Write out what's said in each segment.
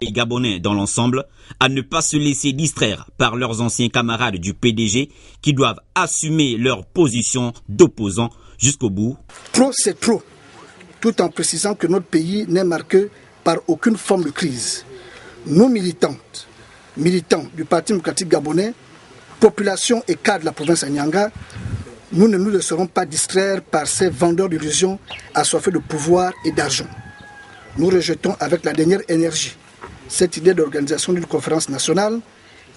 les Gabonais dans l'ensemble à ne pas se laisser distraire par leurs anciens camarades du PDG qui doivent assumer leur position d'opposants jusqu'au bout. Trop, c'est trop, tout en précisant que notre pays n'est marqué par aucune forme de crise. Nous militants du Parti démocratique gabonais, population et cadres de la province Anyanga, nous ne nous laisserons pas distraire par ces vendeurs d'illusions assoiffés de pouvoir et d'argent. Nous rejetons avec la dernière énergie cette idée d'organisation d'une conférence nationale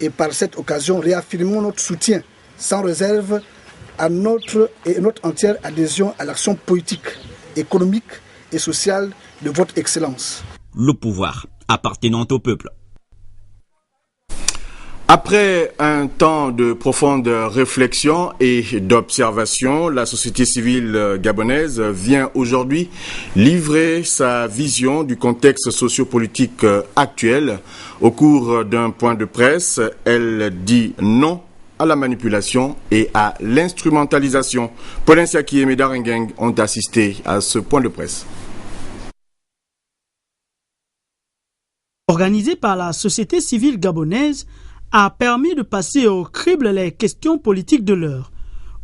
et par cette occasion réaffirmons notre soutien sans réserve à notre entière adhésion à l'action politique, économique et sociale de votre Excellence. Le pouvoir appartenant au peuple. Après un temps de profonde réflexion et d'observation, la société civile gabonaise vient aujourd'hui livrer sa vision du contexte sociopolitique actuel. Au cours d'un point de presse, elle dit non à la manipulation et à l'instrumentalisation. Paulin Siaki et Médard Nguyen ont assisté à ce point de presse. Organisé par la société civile gabonaise, a permis de passer au crible les questions politiques de l'heure,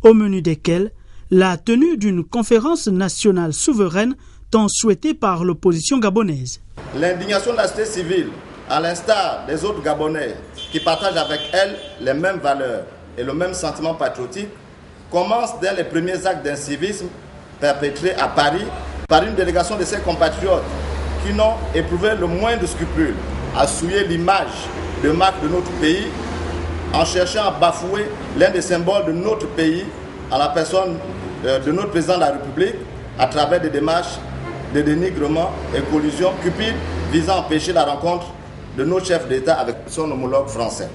au menu desquelles la tenue d'une conférence nationale souveraine tant souhaitée par l'opposition gabonaise. L'indignation de la société civile, à l'instar des autres Gabonais qui partagent avec elle les mêmes valeurs et le même sentiment patriotique, commence dès les premiers actes d'incivisme perpétrés à Paris par une délégation de ses compatriotes qui n'ont éprouvé le moindre scrupule à souiller l'image de marque de notre pays en cherchant à bafouer l'un des symboles de notre pays en la personne de notre président de la République à travers des démarches de dénigrement et collusion cupides visant à empêcher la rencontre de notre chef d'État avec son homologue français.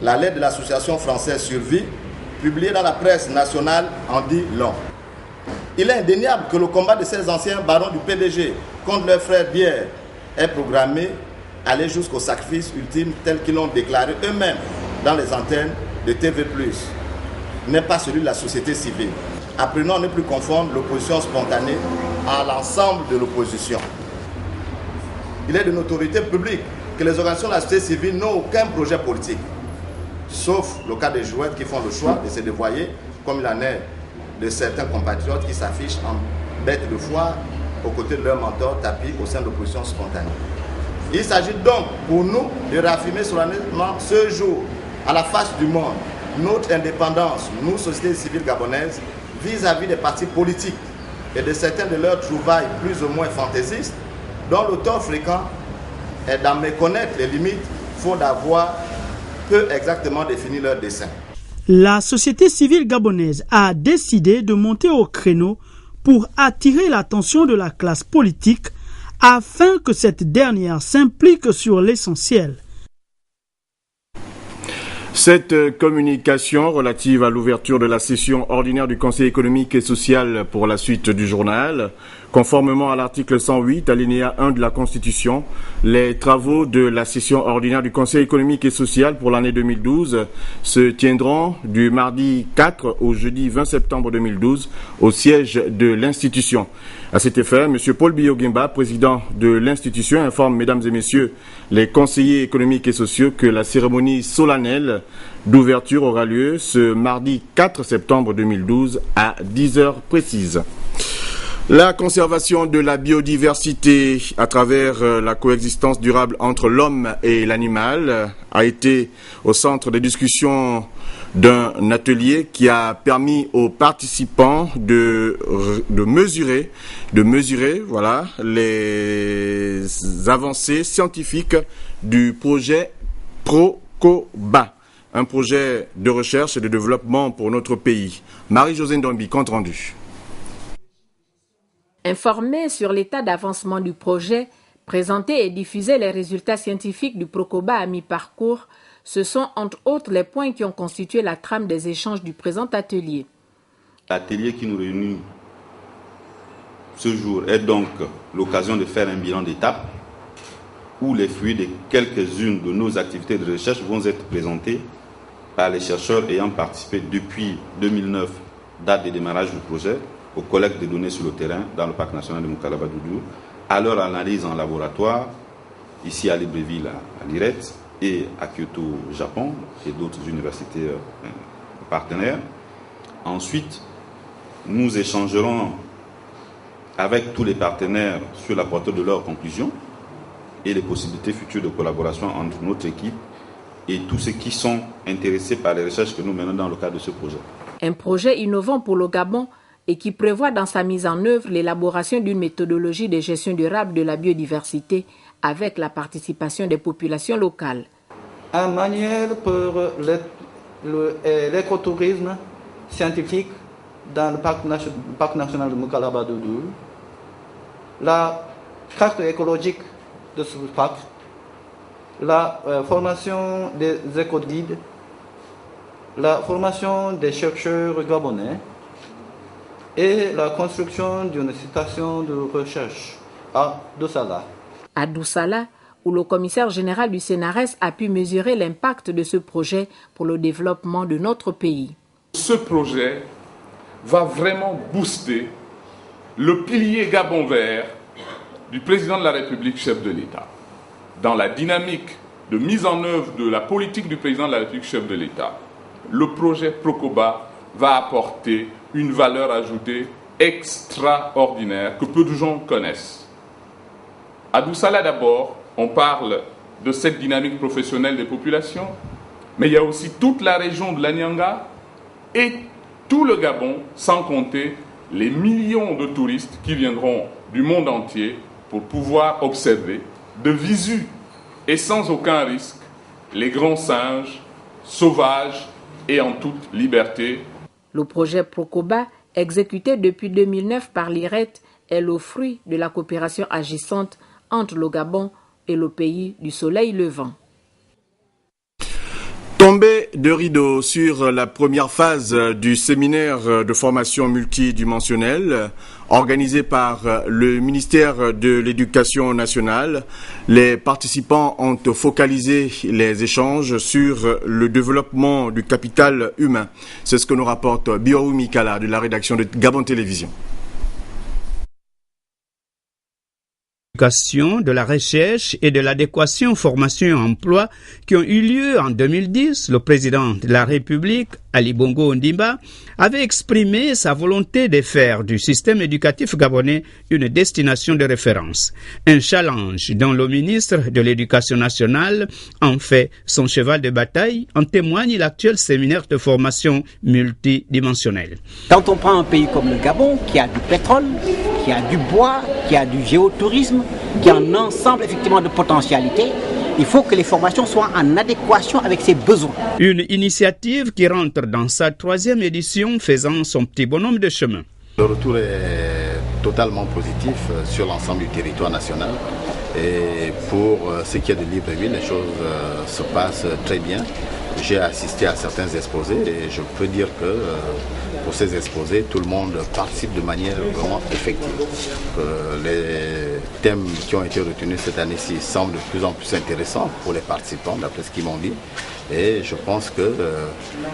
La lettre de l'association française Survie, publiée dans la presse nationale, en dit long. Il est indéniable que le combat de ces anciens barons du PDG contre leurs frères Bière est programmé aller jusqu'au sacrifice ultime tel qu'ils l'ont déclaré eux-mêmes dans les antennes de TV+, n'est pas celui de la société civile. Apprenons à ne plus confondre l'opposition spontanée à l'ensemble de l'opposition. Il est de notoriété publique que les organisations de la société civile n'ont aucun projet politique, sauf le cas des joueurs qui font le choix de se dévoyer, comme il en est de certains compatriotes qui s'affichent en bêtes de foire aux côtés de leur mentor tapis au sein de l'opposition spontanée. Il s'agit donc pour nous de réaffirmer solennellement ce jour, à la face du monde, notre indépendance, nous, société civile gabonaise, vis-à-vis des partis politiques et de certains de leurs trouvailles plus ou moins fantaisistes, dont le tort fréquent est d'en méconnaître les limites, faute d'avoir peu exactement défini leur dessein. La société civile gabonaise a décidé de monter au créneau pour attirer l'attention de la classe politique afin que cette dernière s'implique sur l'essentiel. Cette communication relative à l'ouverture de la session ordinaire du Conseil économique et social pour la suite du journal, conformément à l'article 108, alinéa 1 de la Constitution, les travaux de la session ordinaire du Conseil économique et social pour l'année 2012 se tiendront du mardi 4 au jeudi 20 septembre 2012 au siège de l'institution. À cet effet, M. Paul Biogimba, président de l'institution, informe, mesdames et messieurs, les conseillers économiques et sociaux que la cérémonie solennelle d'ouverture aura lieu ce mardi 4 septembre 2012 à 10 heures précises. La conservation de la biodiversité à travers la coexistence durable entre l'homme et l'animal a été au centre des discussions d'un atelier qui a permis aux participants de mesurer voilà, les avancées scientifiques du projet PROCOBA, un projet de recherche et de développement pour notre pays. Marie-Josée Ndombi, compte rendu. Informés sur l'état d'avancement du projet, présenter et diffuser les résultats scientifiques du PROCOBA à mi-parcours, ce sont entre autres les points qui ont constitué la trame des échanges du présent atelier. L'atelier qui nous réunit ce jour est donc l'occasion de faire un bilan d'étape où les fruits de quelques-unes de nos activités de recherche vont être présentés par les chercheurs ayant participé depuis 2009, date de démarrage du projet, aux collectes de données sur le terrain dans le parc national de Moukalaba-Doudou, à leur analyse en laboratoire ici à Libreville, à l'IRET, et à Kyoto, au Japon, et d'autres universités partenaires. Ensuite, nous échangerons avec tous les partenaires sur la portée de leurs conclusions et les possibilités futures de collaboration entre notre équipe et tous ceux qui sont intéressés par les recherches que nous menons dans le cadre de ce projet. Un projet innovant pour le Gabon et qui prévoit dans sa mise en œuvre l'élaboration d'une méthodologie de gestion durable de la biodiversité avec la participation des populations locales. Un manuel pour l'écotourisme scientifique dans le parc national de Moukalaba-Doudou, la carte écologique de ce parc, la formation des éco-guides, la formation des chercheurs gabonais et la construction d'une station de recherche à Doussala. À Doussala, où le commissaire général du CNRS a pu mesurer l'impact de ce projet pour le développement de notre pays. Ce projet va vraiment booster le pilier Gabon vert du président de la République, chef de l'État. Dans la dynamique de mise en œuvre de la politique du président de la République, chef de l'État, le projet Procoba va apporter une valeur ajoutée extraordinaire que peu de gens connaissent. À Doussala d'abord, on parle de cette dynamique professionnelle des populations, mais il y a aussi toute la région de l'Anyanga et tout le Gabon, sans compter les millions de touristes qui viendront du monde entier pour pouvoir observer de visu et sans aucun risque les grands singes sauvages et en toute liberté. Le projet Procoba, exécuté depuis 2009 par l'IRET, est le fruit de la coopération agissante entre le Gabon et le pays du soleil levant. Tombée de rideau sur la première phase du séminaire de formation multidimensionnelle organisé par le ministère de l'Éducation nationale. Les participants ont focalisé les échanges sur le développement du capital humain. C'est ce que nous rapporte Biorou Mikala de la rédaction de Gabon Télévision. De la recherche et de l'adéquation formation-emploi qui ont eu lieu en 2010, le président de la République, Ali Bongo Ondimba, avait exprimé sa volonté de faire du système éducatif gabonais une destination de référence. Un challenge dont le ministre de l'Éducation nationale en fait son cheval de bataille, en témoigne l'actuel séminaire de formation multidimensionnelle. Quand on prend un pays comme le Gabon, qui a du pétrole, qui a du bois, qui a du géotourisme, qui a un ensemble effectivement de potentialités, il faut que les formations soient en adéquation avec ses besoins. Une initiative qui rentre dans sa 3e édition, faisant son petit bonhomme de chemin. Le retour est totalement positif sur l'ensemble du territoire national. Et pour ce qui est de Libreville, les choses se passent très bien. J'ai assisté à certains exposés et je peux dire que pour ces exposés, tout le monde participe de manière vraiment effective. Les thèmes qui ont été retenus cette année-ci semblent de plus en plus intéressants pour les participants, d'après ce qu'ils m'ont dit. Et je pense que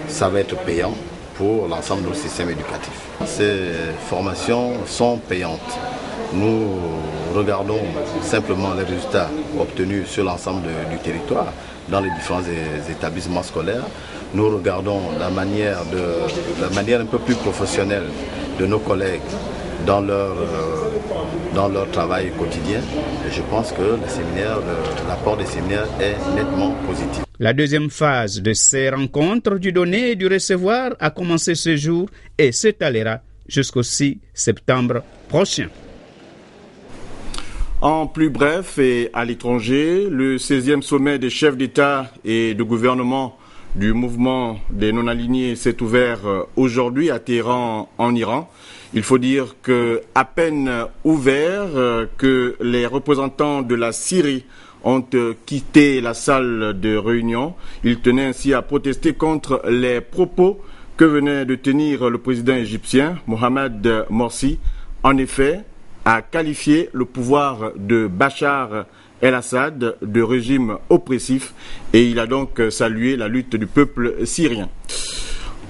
ça va être payant pour l'ensemble de nos systèmes éducatifs. Ces formations sont payantes. Nous regardons simplement les résultats obtenus sur l'ensemble du territoire, dans les différents établissements scolaires. Nous regardons la manière un peu plus professionnelle de nos collègues dans leur travail quotidien. Et je pense que l'apport des séminaires est nettement positif. La 2e phase de ces rencontres du donner et du recevoir a commencé ce jour et s'étalera jusqu'au 6 septembre prochain. En plus bref et à l'étranger, le 16e sommet des chefs d'État et de gouvernement du mouvement des non-alignés s'est ouvert aujourd'hui à Téhéran, en Iran. Il faut dire que à peine ouvert que les représentants de la Syrie ont quitté la salle de réunion. Ils tenaient ainsi à protester contre les propos que venait de tenir le président égyptien, Mohamed Morsi. En effet, a qualifié le pouvoir de Bachar el-Assad de régime oppressif et il a donc salué la lutte du peuple syrien.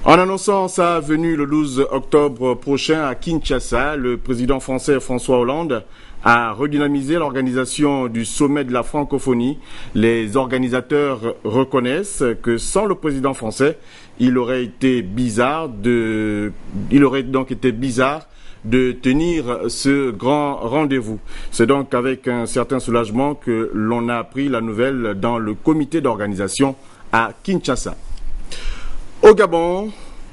En annonçant sa venue le 12 octobre prochain à Kinshasa, le président français François Hollande à redynamiser l'organisation du sommet de la francophonie. Les organisateurs reconnaissent que sans le président français, il aurait donc été bizarre de tenir ce grand rendez-vous. C'est donc avec un certain soulagement que l'on a appris la nouvelle dans le comité d'organisation à Kinshasa. Au Gabon,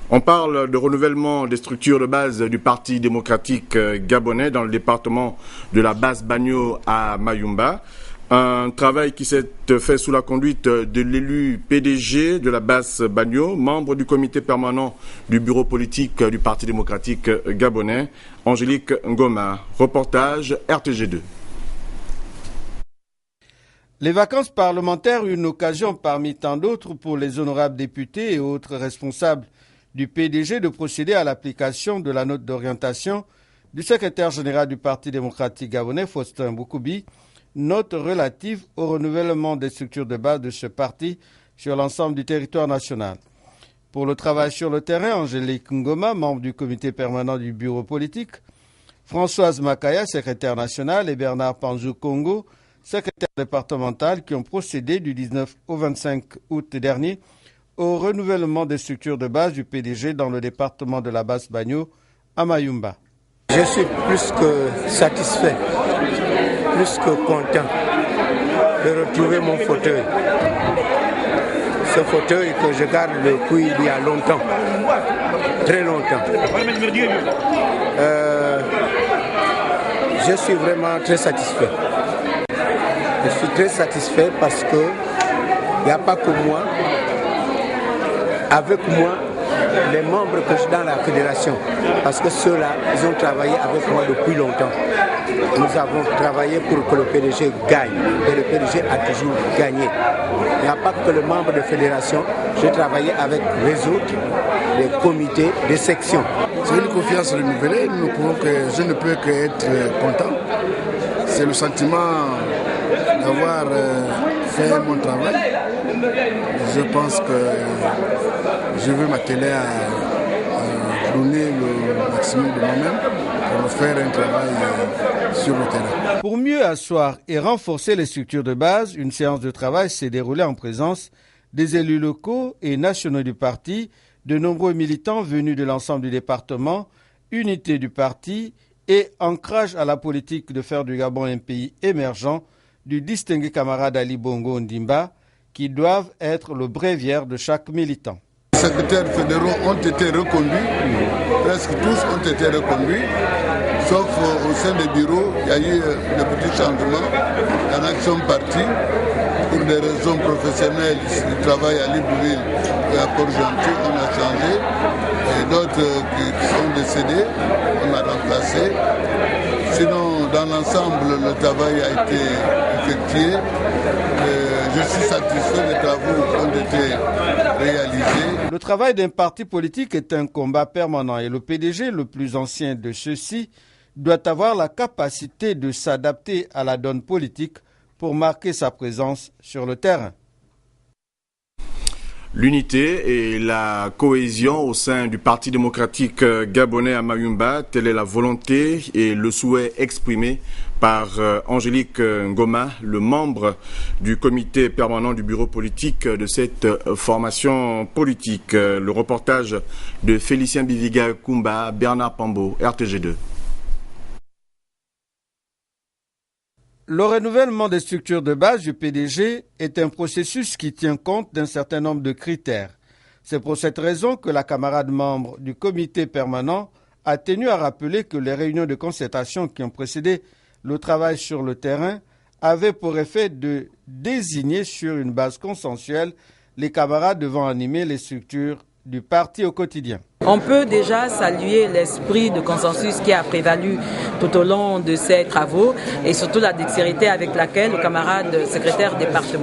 on parle de renouvellement des structures de base du Parti démocratique gabonais dans le département de la Basse-Bagno à Mayumba. Un travail qui s'est fait sous la conduite de l'élu PDG de la Basse-Bagno, membre du comité permanent du bureau politique du Parti démocratique gabonais, Angélique Ngoma. Reportage RTG2. Les vacances parlementaires, une occasion parmi tant d'autres pour les honorables députés et autres responsables du PDG de procéder à l'application de la note d'orientation du secrétaire général du Parti démocratique gabonais, Faustin Boukoubi, note relative au renouvellement des structures de base de ce parti sur l'ensemble du territoire national. Pour le travail sur le terrain, Angélique Ngoma, membre du comité permanent du bureau politique, Françoise Makaya, secrétaire national, et Bernard Panzou Congo, secrétaire départemental, qui ont procédé du 19 au 25 août dernier au renouvellement des structures de base du PDG dans le département de la Basse-Bagno à Mayumba. Je suis plus que satisfait, plus que content de retrouver mon fauteuil. Ce fauteuil que je garde depuis il y a longtemps, très longtemps. Je suis vraiment très satisfait. Je suis très satisfait parce que il n'y a pas que moi. Avec moi, les membres que j'ai dans la fédération, parce que ceux-là, ils ont travaillé avec moi depuis longtemps. Nous avons travaillé pour que le PDG gagne, et le PDG a toujours gagné. Il n'y a pas que le membre de fédération, j'ai travaillé avec les autres, les comités, les sections. C'est une confiance renouvelée, je ne peux qu'être content. C'est le sentiment d'avoir fait mon travail. Je pense que je veux m'atteler à donner le maximum de moi-même pour faire un travail sur le terrain. Pour mieux asseoir et renforcer les structures de base, une séance de travail s'est déroulée en présence des élus locaux et nationaux du parti, de nombreux militants venus de l'ensemble du département, unité du parti et ancrage à la politique de faire du Gabon un pays émergent du distingué camarade Ali Bongo Ondimba, qui doivent être le bréviaire de chaque militant. Les secrétaires fédéraux ont été reconduits, presque tous ont été reconduits, sauf au sein des bureaux, il y a eu de petits changements. Il y en a qui sont partis pour des raisons professionnelles, ils travaillent à Libreville et à Port-Gentil, on a changé, et d'autres qui sont décédés, on a remplacé. Sinon, dans l'ensemble, le travail a été effectué. Je suis satisfait des travaux qui ont été réalisés. Le travail d'un parti politique est un combat permanent et le PDG, le plus ancien de ceux-ci, doit avoir la capacité de s'adapter à la donne politique pour marquer sa présence sur le terrain. L'unité et la cohésion au sein du Parti démocratique gabonais à Mayumba, telle est la volonté et le souhait exprimé par Angélique Ngoma, le membre du comité permanent du bureau politique de cette formation politique. Le reportage de Félicien Biviga Kumba, Bernard Pambo, RTG2. Le renouvellement des structures de base du PDG est un processus qui tient compte d'un certain nombre de critères. C'est pour cette raison que la camarade membre du comité permanent a tenu à rappeler que les réunions de concertation qui ont précédé le travail sur le terrain avaient pour effet de désigner sur une base consensuelle les camarades devant animer les structures du parti au quotidien. On peut déjà saluer l'esprit de consensus qui a prévalu tout au long de ces travaux et surtout la dextérité avec laquelle le camarade secrétaire départemental